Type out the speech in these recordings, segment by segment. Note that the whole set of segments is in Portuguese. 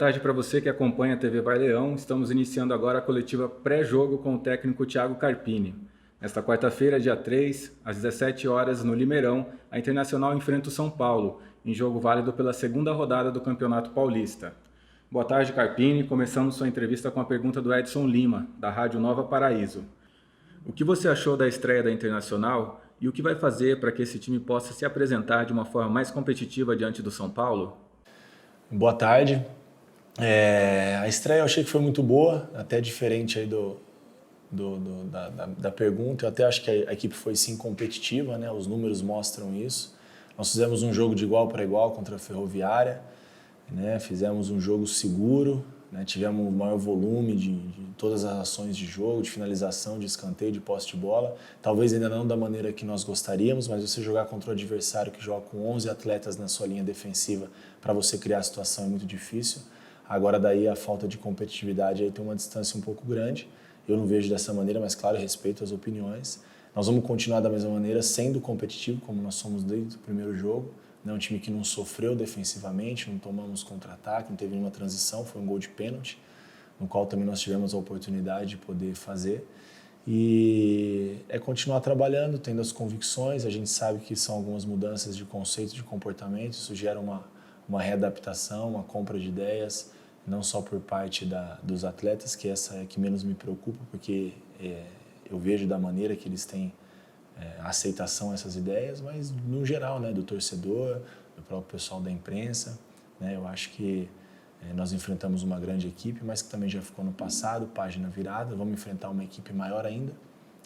tarde para você que acompanha a TV Vai Leão. Estamos iniciando agora a coletiva pré-jogo com o técnico Thiago Carpini. Nesta quarta-feira, dia 3, às 17 horas, no Limeirão, a Internacional enfrenta o São Paulo, em jogo válido pela segunda rodada do Campeonato Paulista. Boa tarde, Carpini. Começamos sua entrevista com a pergunta do Edson Lima, da Rádio Nova Paraíso. O que você achou da estreia da Internacional e o que vai fazer para que esse time possa se apresentar de uma forma mais competitiva diante do São Paulo? Boa tarde. A estreia eu achei que foi muito boa, até diferente aí da pergunta. Eu até acho que a equipe foi sim competitiva, né? Os números mostram isso. Nós fizemos um jogo de igual para igual contra a Ferroviária, né? Fizemos um jogo seguro, né? Tivemos o maior volume de todas as ações de jogo, de finalização, de escanteio, de posse de bola. Talvez ainda não da maneira que nós gostaríamos, mas você jogar contra o adversário que joga com 11 atletas na sua linha defensiva para você criar a situação é muito difícil. Agora daí a falta de competitividade aí tem uma distância um pouco grande. Eu não vejo dessa maneira, mas claro, respeito as opiniões. Nós vamos continuar da mesma maneira, sendo competitivo, como nós somos desde o primeiro jogo. É um time que não sofreu defensivamente, não tomamos contra-ataque, não teve nenhuma transição, foi um gol de pênalti, no qual também nós tivemos a oportunidade de poder fazer. E é continuar trabalhando, tendo as convicções. A gente sabe que são algumas mudanças de conceito, de comportamento, isso gera uma readaptação, uma compra de ideias, não só por parte dos atletas, que essa é que menos me preocupa, porque eu vejo da maneira que eles têm aceitação a essas ideias, mas no geral, né, do torcedor, do próprio pessoal da imprensa, né, eu acho que nós enfrentamos uma grande equipe, mas que também já ficou no passado, página virada. Vamos enfrentar uma equipe maior ainda,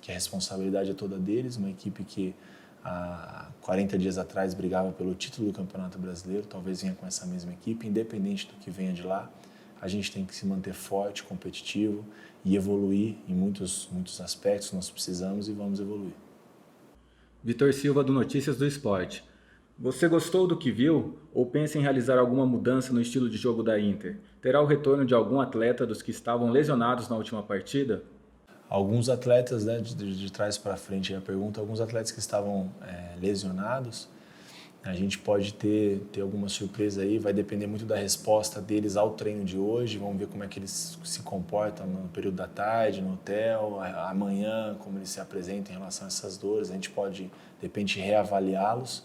que a responsabilidade é toda deles, uma equipe que há 40 dias atrás brigava pelo título do Campeonato Brasileiro, talvez venha com essa mesma equipe, independente do que venha de lá. A gente tem que se manter forte, competitivo e evoluir em muitos aspectos. Nós precisamos e vamos evoluir. Vitor Silva, do Notícias do Esporte. Você gostou do que viu ou pensa em realizar alguma mudança no estilo de jogo da Inter? Terá o retorno de algum atleta dos que estavam lesionados na última partida? Alguns atletas, né, de trás para frente, a pergunta, alguns atletas que estavam lesionados, a gente pode ter alguma surpresa aí, vai depender muito da resposta deles ao treino de hoje, vamos ver como é que eles se comportam no período da tarde, no hotel, amanhã, como eles se apresentam em relação a essas dores, a gente pode, de repente, reavaliá-los,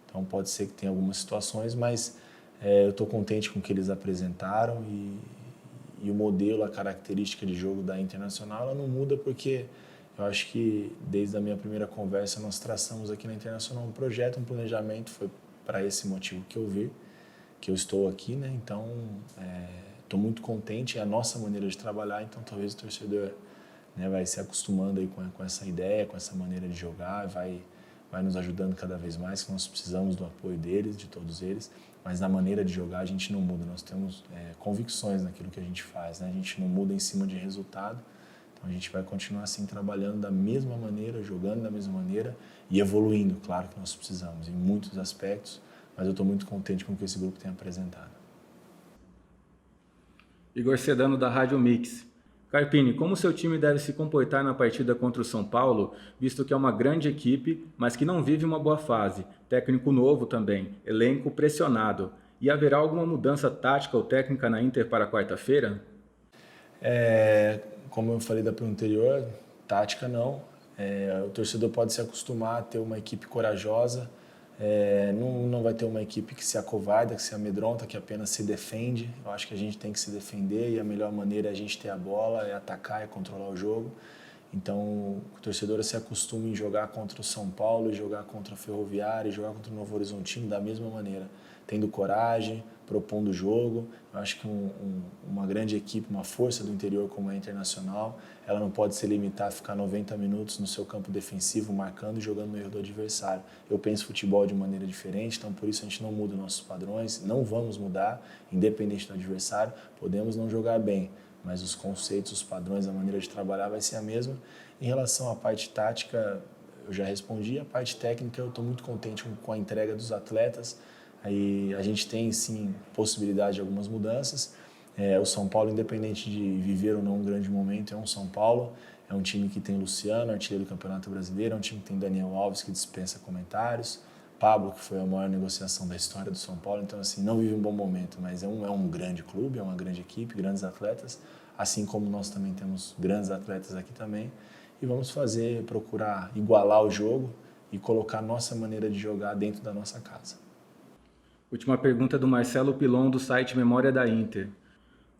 então pode ser que tenha algumas situações, mas eu estou contente com o que eles apresentaram e o modelo, a característica de jogo da Internacional, ela não muda porque eu acho que desde a minha primeira conversa nós traçamos aqui na Internacional um projeto, um planejamento, foi para esse motivo que eu vi, que eu estou aqui, né? Então estou muito contente, é a nossa maneira de trabalhar, então talvez o torcedor, né, vai se acostumando aí com essa ideia, com essa maneira de jogar, vai nos ajudando cada vez mais, que nós precisamos do apoio deles, de todos eles, mas na maneira de jogar a gente não muda, nós temos convicções naquilo que a gente faz, né? A gente não muda em cima de resultado. A gente vai continuar assim trabalhando da mesma maneira, jogando da mesma maneira e evoluindo, claro que nós precisamos em muitos aspectos, mas eu estou muito contente com o que esse grupo tem apresentado. Igor Sedano, da Rádio Mix. Carpini, como seu time deve se comportar na partida contra o São Paulo, visto que é uma grande equipe, mas que não vive uma boa fase, técnico novo também, elenco pressionado, e haverá alguma mudança tática ou técnica na Inter para quarta-feira? Como eu falei da pergunta anterior, tática não. O torcedor pode se acostumar a ter uma equipe corajosa, não vai ter uma equipe que se acovarda, que se amedronta, que apenas se defende. Eu acho que a gente tem que se defender e a melhor maneira é a gente ter a bola, é atacar, é controlar o jogo. Então, o torcedor se acostuma em jogar contra o São Paulo, e jogar contra a Ferroviária, e jogar contra o Novo Horizontino da mesma maneira, tendo coragem, propondo o jogo. Eu acho que uma grande equipe, uma força do interior como é a Internacional, ela não pode se limitar a ficar 90 minutos no seu campo defensivo, marcando e jogando no erro do adversário. Eu penso futebol de maneira diferente, então por isso a gente não muda nossos padrões, não vamos mudar, independente do adversário, podemos não jogar bem, mas os conceitos, os padrões, a maneira de trabalhar vai ser a mesma. Em relação à parte tática, eu já respondi, a parte técnica eu estou muito contente com a entrega dos atletas. Aí a gente tem sim possibilidade de algumas mudanças. O São Paulo, independente de viver ou não um grande momento, é um São Paulo, é um time que tem Luciano, artilheiro do Campeonato Brasileiro, é um time que tem Daniel Alves, que dispensa comentários, Pablo, que foi a maior negociação da história do São Paulo. Então, assim, não vive um bom momento, mas é um grande clube, é uma grande equipe, grandes atletas, assim como nós também temos grandes atletas aqui também. E vamos procurar igualar o jogo e colocar a nossa maneira de jogar dentro da nossa casa. Última pergunta do Marcelo Pilon, do site Memória da Inter.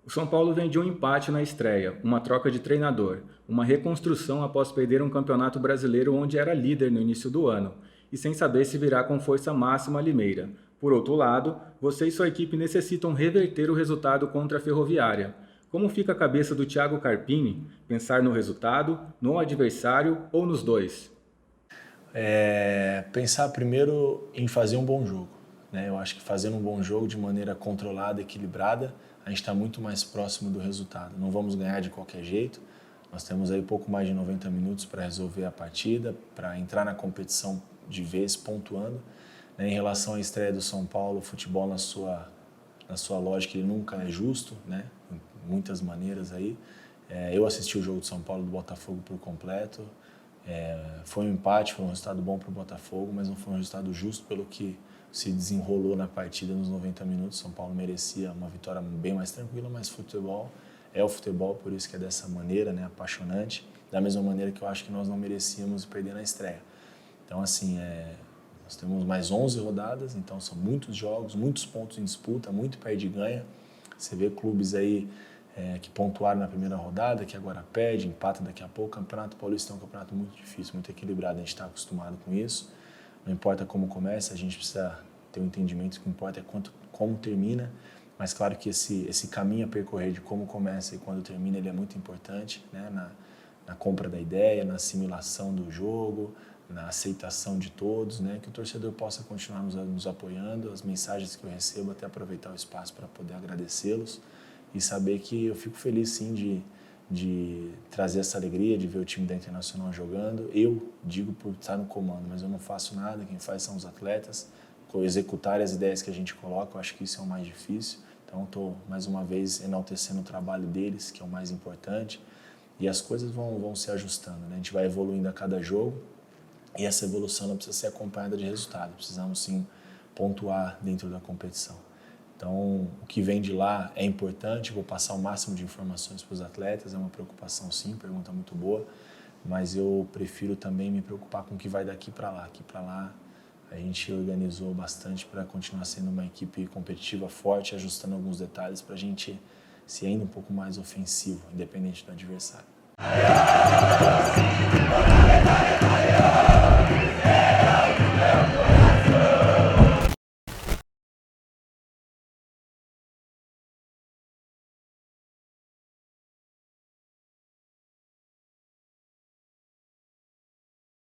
O São Paulo vem de um empate na estreia, uma troca de treinador, uma reconstrução após perder um campeonato brasileiro onde era líder no início do ano, e sem saber se virá com força máxima a Limeira. Por outro lado, você e sua equipe necessitam reverter o resultado contra a Ferroviária. Como fica a cabeça do Thiago Carpini? Pensar no resultado, no adversário ou nos dois? Pensar primeiro em fazer um bom jogo. Eu acho que fazendo um bom jogo de maneira controlada, equilibrada, a gente está muito mais próximo do resultado. Não vamos ganhar de qualquer jeito. Nós temos aí pouco mais de 90 minutos para resolver a partida, para entrar na competição de vez, pontuando. Em relação à estreia do São Paulo, o futebol na sua lógica ele nunca é justo, em muitas maneiras aí. Eu assisti o jogo do São Paulo do Botafogo por completo. Foi um empate, foi um resultado bom para o Botafogo, mas não foi um resultado justo pelo que se desenrolou na partida nos 90 minutos. São Paulo merecia uma vitória bem mais tranquila, mas futebol é o futebol, por isso que é dessa maneira, apaixonante. Da mesma maneira que eu acho que nós não merecíamos perder na estreia. Então, assim, nós temos mais 11 rodadas, então são muitos jogos, muitos pontos em disputa, muito perde e ganha. Você vê clubes aí que pontuaram na primeira rodada, que agora perde, empata daqui a pouco. O Campeonato Paulista é um campeonato muito difícil, muito equilibrado, a gente está acostumado com isso. Não importa como começa, a gente precisa ter um entendimento, o que importa é como termina, mas claro que esse caminho a percorrer de como começa e quando termina, ele é muito importante, na compra da ideia, na assimilação do jogo, na aceitação de todos, que o torcedor possa continuar nos apoiando, as mensagens que eu recebo, até aproveitar o espaço para poder agradecê-los e saber que eu fico feliz sim de trazer essa alegria, de ver o time da Internacional jogando. Eu digo por estar no comando, mas eu não faço nada, quem faz são os atletas, executar as ideias que a gente coloca, eu acho que isso é o mais difícil. Então estou mais uma vez enaltecendo o trabalho deles, que é o mais importante, e as coisas vão se ajustando, A gente vai evoluindo a cada jogo e essa evolução não precisa ser acompanhada de resultado, precisamos sim pontuar dentro da competição. Então, o que vem de lá é importante, vou passar o máximo de informações para os atletas, é uma preocupação sim, pergunta muito boa, mas eu prefiro também me preocupar com o que vai daqui para lá. Aqui para lá a gente organizou bastante para continuar sendo uma equipe competitiva forte, ajustando alguns detalhes para a gente ser ainda um pouco mais ofensivo, independente do adversário.